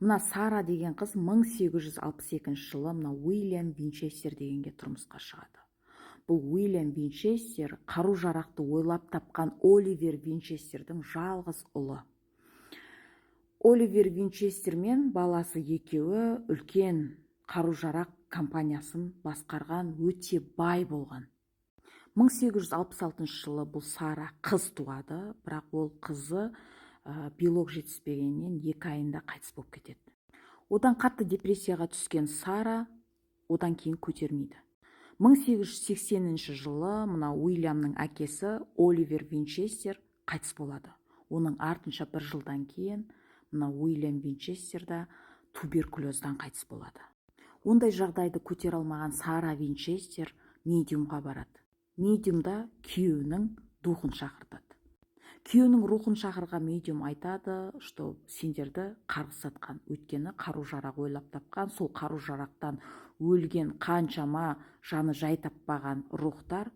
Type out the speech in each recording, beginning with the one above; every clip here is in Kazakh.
Мына Сара деген қыз 1862 жылы мына Уильям Винчестер дегенге тұрмысқа шығады. Бұл Уильям Винчестер қару-жарақты ойлап тапқан Оливер Винчестердің жалғыз ұлы. Оливер Винчестер мен баласы екеуі үлкен қару-жарақ компаниясын басқарған, өте бай болған. 1866 жылы бұл Сара қыз туады, бірақ ол қызы белок жетіспегеннен 2 айында қайтыс болып кетеді. Одан қатты депрессияға түскен Сара одан кейін көтермейді. 1880 жылы мына Уильямның әкесі Оливер Винчестер қайтыс болады. Оның артынша 1 жылдан кейін мына Уильям Винчестер да туберкулездан қайтыс болады. Ондай жағдайды көтере алмаған Сара Винчестер медиумға барады. Медиумда күйеуінің духын шақыртады. Күйеуінің рухын шақырған медиум айтады, что сендерді қарғыс атқан, өйткені қару-жарақ ойлап тапқан, сол қару-жарақтан өлген қаншама жаны жай таппаған рухтар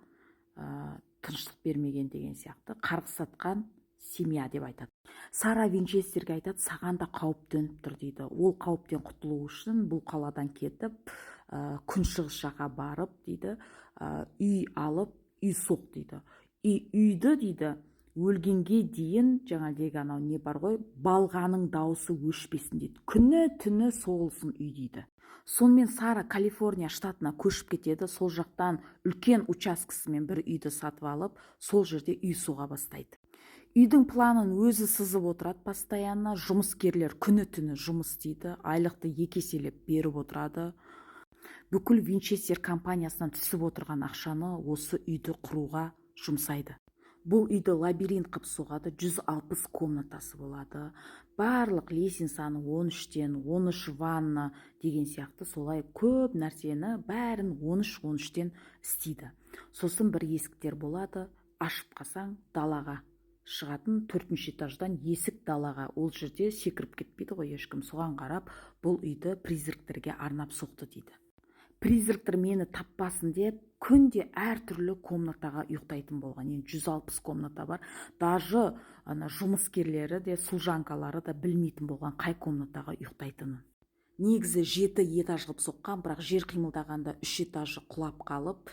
тыныштық бермеген деген сияқты қарғыс атқан семья деп айтады. Сара Винчестерге айтады, саған да қауіп төніп тұр дейді. Ол қауіптен құтылу үшін бұл қаладан кетіп, күншығыс жаққа барып дейді, үй алып, үй соқ дейді. Үйді дейді, өлгенге дейін жаңағы анау не бар ғой, балғаның дауысы өшпесін дейді. Күні түні соғылсын үй дейді. Сонымен Сара Калифорния штатына көшіп кетеді. Сол жақтан үлкен учаскесімен бір үйді сатып алып, сол жерде үй соға бастайды. Үйдің планын өзі сызып отырады постоянно. Жұмыскерлер күні түні жұмыс істейді, айлықты 2 еселеп беріп отырады. Бүкіл Винчестер компаниясынан түсіп отырған ақшаны осы үйді құруға жұмсайды. Бұл үйді лабиринт қып соғады, 160 комнатасы болады. Барлық лесенсаны 13-тен, 13 ванна деген сияқты солай көп нәрсені бәрін 13-13-тен істейді. Сосын бір есіктер болады, ашып қалсаң далаға шығатын 4-ші этаждан есік далаға. Ол жерде секіріп кетпейді ғой ешкім. Соған қарап, бұл үйді призрактерге арнап соқты дейді. Призрактер мені таппасын деп, күнде әртүрлі комнатаға ұйықтайтын болған. 160 комната бар. Даже жұмыскерлері де, служанкалары да білмейтін болған қай комнатаға ұйықтайтынын. Негізі 7 этаж қылып соққан, бірақ жер қимылдағанда 3 этажы құлап қалып,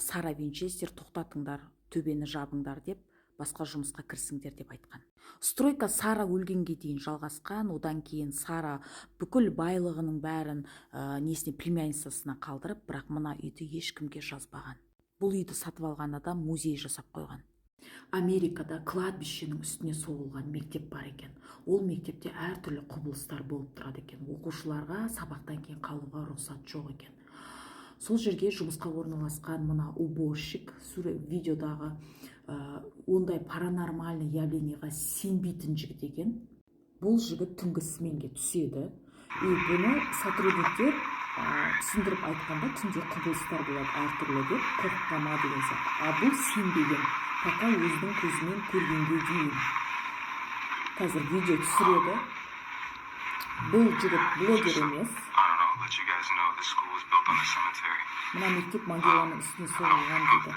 Сара Винчестер тоқтатыңдар, төбені жабыңдар деп, басқа жұмысқа кірсіңдер деп айтқан. Стройка Сара өлгенге дейін жалғасқан. Одан кейін Сара бүкіл байлығының бәрін несіне племянницасына қалдырып, бірақ мына үйді ешкімге жазбаған. Бұл үйді сатып алған адам музей жасап қойған. Америкада кладбищенің үстіне соғылған мектеп бар екен. Ол мектепте әртүрлі құбылыстар болып тұрады екен. Оқушыларға сабақтан кейін қалуға рұқсат жоқ екен. Сол жерге жұмысқа орналасқан мына уборщик, видеодағы ондай паранормальный явлениеға сенбейтін жігіт екен. Бұл жігіт түнгі сменге түседі. Бұны сотрудниктер түсіндіріп айтқанда, түнде құбылыстар болады әртүрлі деп, қорықпама деген сияқты. Бұл сенбеген, пока өзінің көзімен көргенге дейін. Қазір видео түсіреді. Бұл жігіт блогер емес. Мына мектеп могиланың үстіне соғылған дейді.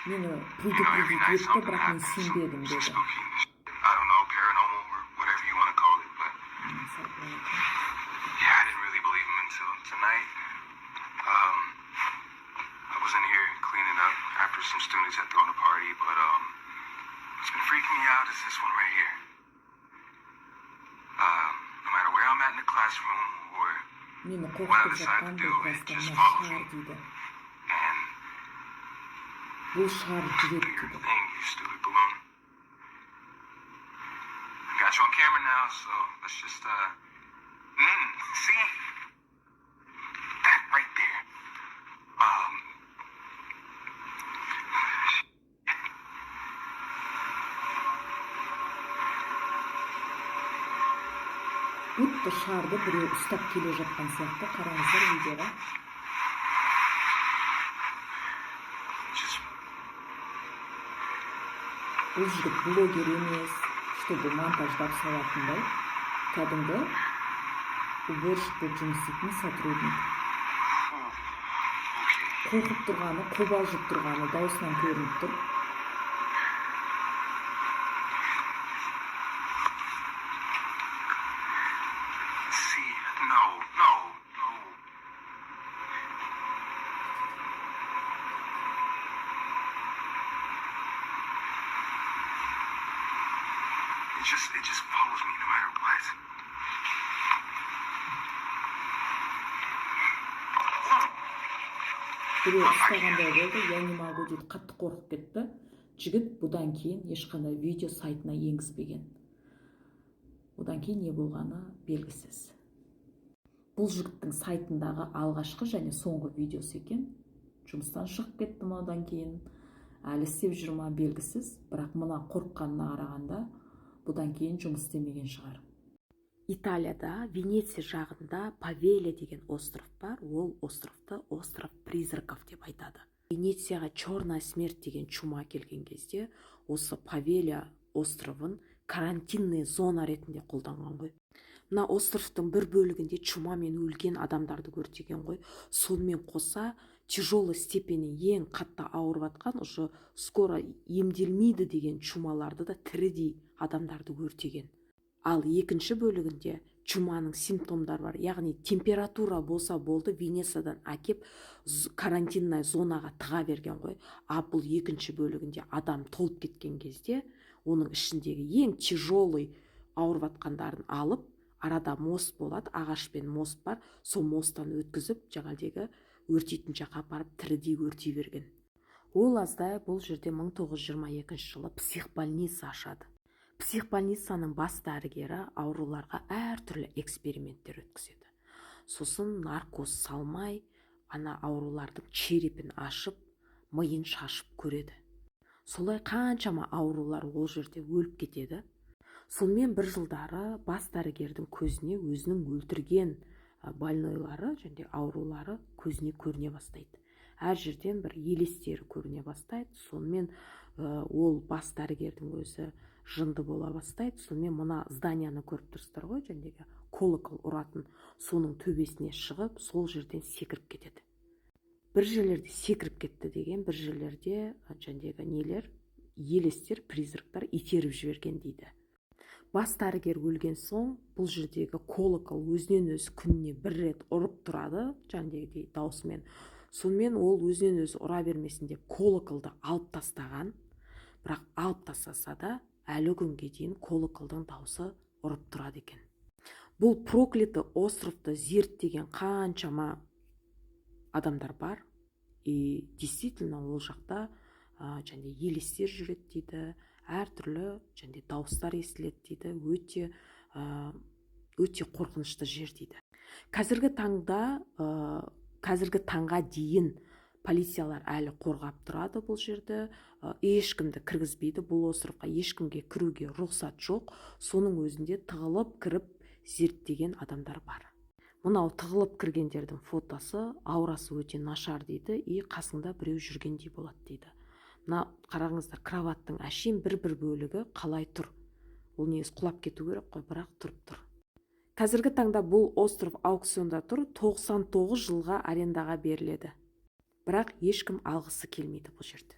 Мені предупредить етті, бірақ мен сенбедім деді. What's been freaking me out is this one right here. No matter where I'm at in the classroom or what I decide to do, it just follows me. And here's the thing, you stupid balloon. I got you on camera now, so let's just see that right there. Өтті шарды біреу ұстап келе жатқан сияқты. Қараңыздар видеоға. Бұл жігіт блогер емес, чтобы монтаждап салатындай. Кәдімгі уборщик болып жұмыс істейтін сотрудник. қорқып тұрғаны, қобалжып тұрғаны даусынан көрініп тұр. See, no, no, no. It just follows me no matter what. Біреу ұстағандай болды, я не могу дейді, қатты қорқып кетті. Жігіт бұдан кейін ешқандай видео сайтына енгізбеген. Одан кейін не болғаны белгісіз. Бұл жігіттің сайтындағы алғашқы және соңғы видеосы екен. Жұмыстан шығып кетті ме одан кейін, әлі істеп жүр ме белгісіз, бірақ мына қорыққанына қарағанда бұдан кейін жұмыс істемеген шығар. Италияда, Венеция жағында Павелия деген остров бар. Ол островты остров призраков деп айтады. Венецияға черная смерть деген чума келген кезде осы Павелия островын карантинный зона ретінде қолданған ғой. Мына островтың бір бөлігінде чумамен өлген адамдарды көртеген ғой. Сонымен қоса тяжелый степені ең қатты ауырып жатқан, уже скоро емделмейді деген чумаларды да тірідей адамдарды өртеген. Ал екінші бөлігінде чуманың симптомдары бар, яғни температура болса болды, Венециядан әкеп карантинный зонаға тыға берген ғой. А бұл екінші бөлігінде адам толып кеткен кезде, оның ішіндегі ең тяжелый ауырып жатқандарын алып, арада мост болады, ағашпен мост бар, сол мосттан өткізіп, жаңадегі өртейтін жаққа апарып тірідей өртей берген. Ол аздай бұл жерде 1922 жылы психбольница ашады. Психбольницаның бас дәрігері ауруларға әртүрлі эксперименттер өткізеді. Сосын наркоз салмай, ана аурулардың черепін ашып, миын шашып көреді. Солай қаншама аурулар ол жерде өліп кетеді. Сонымен бір жылдары бас дәрігердің көзіне өзінің өлтірген больнойлары және аурулары көзіне көріне бастайды. Әр жерден бір елестері көріне бастайды. Сонымен ол бас дәрігердің өзі жынды бола бастайды. Сонымен мына зданияны көріп тұрсыздар ғой, жәндегі колокол ұратын, соның төбесіне шығып, сол жерден секіріп кетеді. Бір жерлерде секіріп кетті деген, бір жерлерде жәндегі нелер, елестер, призрактар итеріп жіберген дейді. Бас дәрігер өлген соң, бұл жердегі колокол өзінен өзі күніне бір рет ұрып тұрады, жәндегідей даусымен. Сонымен ол өзінен өзі ұра бермесін деп колоколды алып тастаған, бірақ алып тастаса да әлі күнге дейін колоколдың даусы ұрып тұрады екен. Бұл проклятый островты зерттеген қаншама адамдар бар. И действительно ол жақта және елестер жүреді дейді, әртүрлі және дауыстар естіледі дейді, өте қорқынышты жер дейді. Қазіргі таңға дейін полициялар әлі қорғап тұрады бұл жерді, ешкімді кіргізбейді, бұл островқа ешкімге кіруге рұқсат жоқ. Соның өзінде тығылып кіріп зерттеген адамдар бар. Мынау тығылып кіргендердің фотосы, аурасы өте нашар дейді, и қасында біреу жүргендей болады дейді. Мына қараңыздар, кроваттың әшейін бір бөлігі қалай тұр. Ол негізі құлап кету керек қой, бірақ тұрып тұр. Қазіргі таңда бұл остров аукционда тұр, 99 жылға арендаға беріледі. Бірақ ешкім алғысы келмейді бұл жерді.